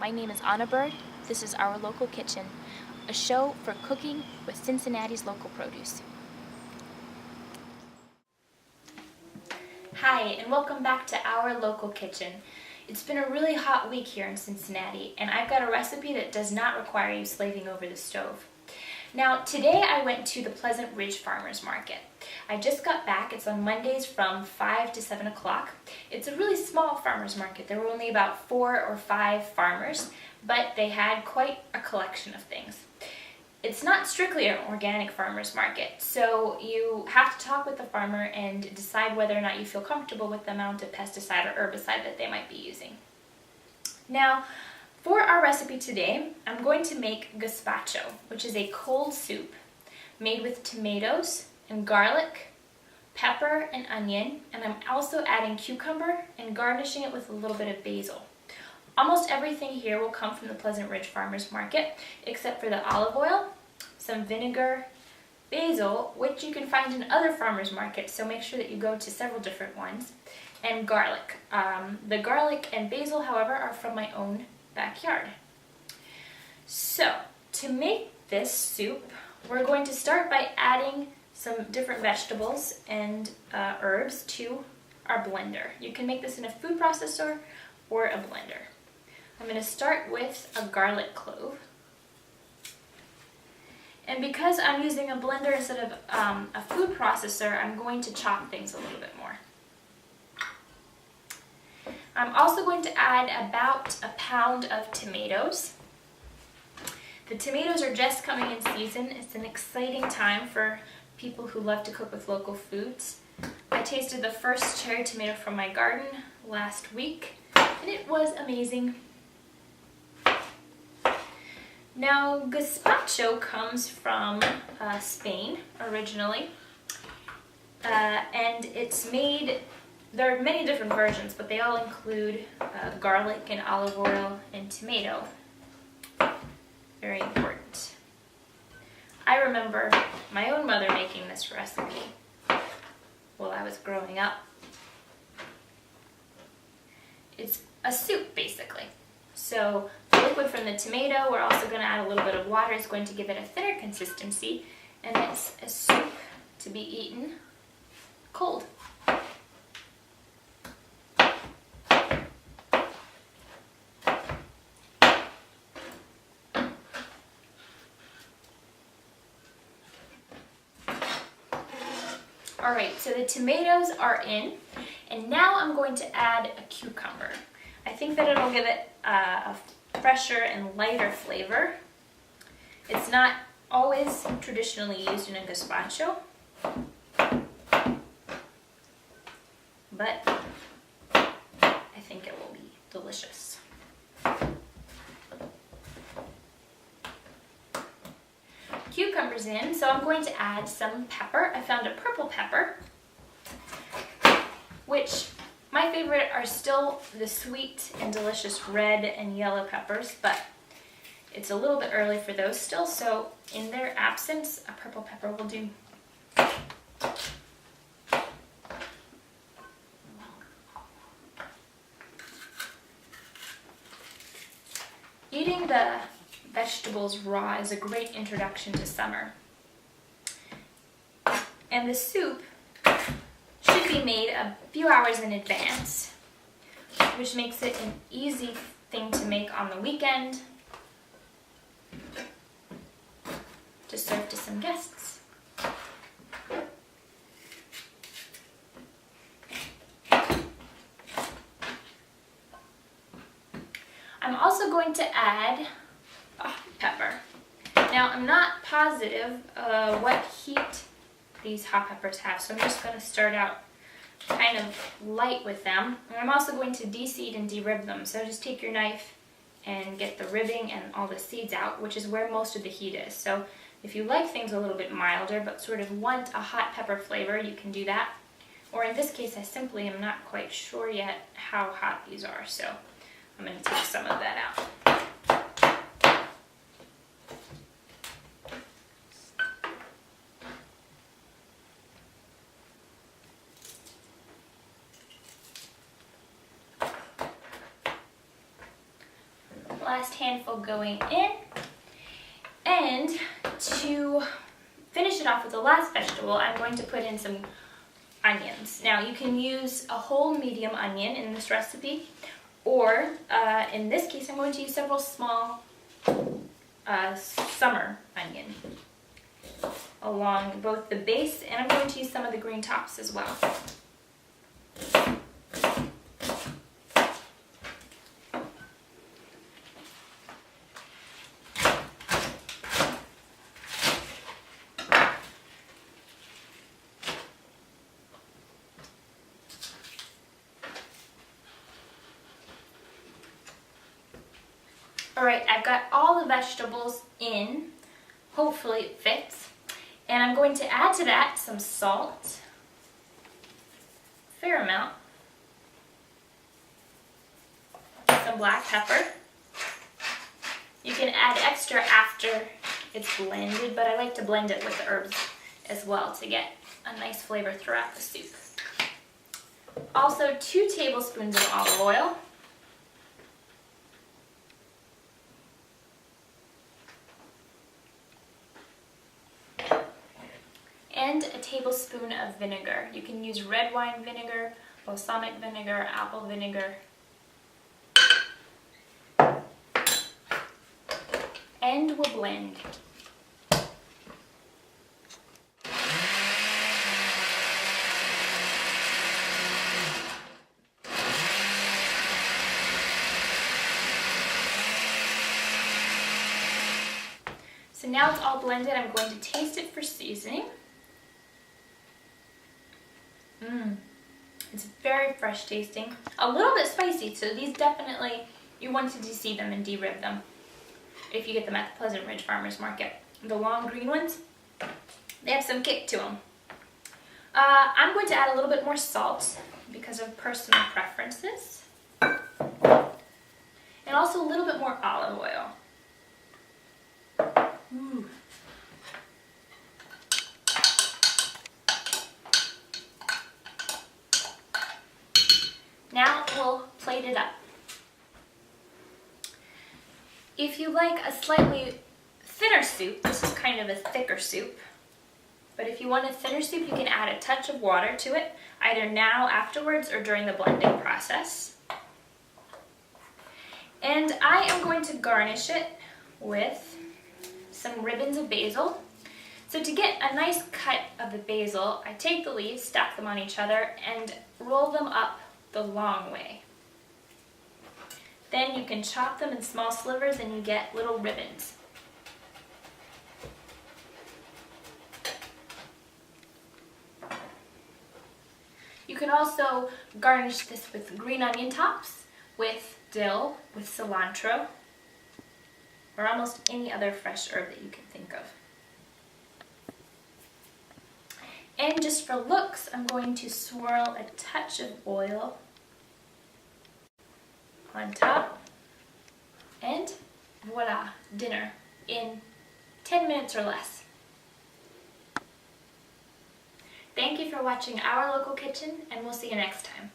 My name is Anna Bird. This is Our Local Kitchen, a show for cooking with Cincinnati's local produce. Hi, and welcome back to Our Local Kitchen. It's been a really hot week here in Cincinnati, and I've got a recipe that does not require you slaving over the stove. Now, today I went to the Pleasant Ridge Farmers Market. I just got back. It's on Mondays from 5 to 7 o'clock. It's a really small farmers market. There were only about 4 or 5 farmers, but they had quite a collection of things. It's not strictly an organic farmers market, so you have to talk with the farmer and decide whether or not you feel comfortable with the amount of pesticide or herbicide that they might be using. Now, for our recipe today, I'm going to make gazpacho, which is a cold soup made with tomatoes and garlic, pepper and onion, and I'm also adding cucumber and garnishing it with a little bit of basil. Almost everything here will come from the Pleasant Ridge Farmers Market, except for the olive oil, some vinegar, basil, which you can find in other farmers markets, so make sure that you go to several different ones, and garlic. The garlic and basil, however, are from my own backyard. So, to make this soup, we're going to start by adding some different vegetables and herbs to our blender. You can make this in a food processor or a blender. I'm going to start with a garlic clove. And because I'm using a blender instead of a food processor, I'm going to chop things a little bit more. I'm also going to add about a pound of tomatoes. The tomatoes are just coming in season. It's an exciting time for people who love to cook with local foods. I tasted the first cherry tomato from my garden last week, and it was amazing. Now, gazpacho comes from Spain originally, and it's made, there are many different versions, but they all include garlic and olive oil and tomato. Very important. I remember my own mother making this recipe while I was growing up. It's a soup, basically. So the liquid from the tomato, we're also going to add a little bit of water. It's going to give it a thinner consistency, and it's a soup to be eaten cold. Alright, so the tomatoes are in, and now I'm going to add a cucumber. I think that it'll give it a fresher and lighter flavor. It's not always traditionally used in a gazpacho, but I think it will be delicious. Cucumbers in, so I'm going to add some pepper. I found a purple pepper, which my favorite are still the sweet and delicious red and yellow peppers, but it's a little bit early for those still, so in their absence, a purple pepper will do. Eating the vegetables raw is a great introduction to summer. And the soup should be made a few hours in advance, which makes it an easy thing to make on the weekend to serve to some guests. I'm also going to add pepper. Now, I'm not positive what heat these hot peppers have, so I'm just going to start out kind of light with them. And I'm also going to de-seed and de-rib them, so just take your knife and get the ribbing and all the seeds out, which is where most of the heat is. So if you like things a little bit milder but sort of want a hot pepper flavor, you can do that. Or in this case, I simply am not quite sure yet how hot these are, so I'm going to take some of that out. last handful going in. And to finish it off with the last vegetable, I'm going to put in some onions. Now you can use a whole medium onion in this recipe, or in this case I'm going to use several small summer onion along both the base, and I'm going to use some of the green tops as well. Alright, I've got all the vegetables in. Hopefully it fits. And I'm going to add to that some salt, a fair amount, some black pepper. You can add extra after it's blended, but I like to blend it with the herbs as well to get a nice flavor throughout the soup. Also 2 tablespoons of olive oil. And a tablespoon of vinegar. You can use red wine vinegar, balsamic vinegar, apple vinegar. And we'll blend. So now it's all blended, I'm going to taste it for seasoning. It's very fresh tasting. A little bit spicy, so these definitely, you want to de-seed them and de-rib them if you get them at the Pleasant Ridge Farmers Market. The long green ones, they have some kick to them. I'm going to add a little bit more salt because of personal preferences. And also a little bit more olive oil. Ooh. Now we'll plate it up. If you like a slightly thinner soup, this is kind of a thicker soup, but if you want a thinner soup, you can add a touch of water to it, either now, afterwards, or during the blending process. And I am going to garnish it with some ribbons of basil. So to get a nice cut of the basil, I take the leaves, stack them on each other, and roll them up the long way. Then you can chop them in small slivers and you get little ribbons. You can also garnish this with green onion tops, with dill, with cilantro, or almost any other fresh herb that you can think of. And just for looks, I'm going to swirl a touch of oil on top, and voila, dinner in 10 minutes or less. Thank you for watching Our Local Kitchen, and we'll see you next time.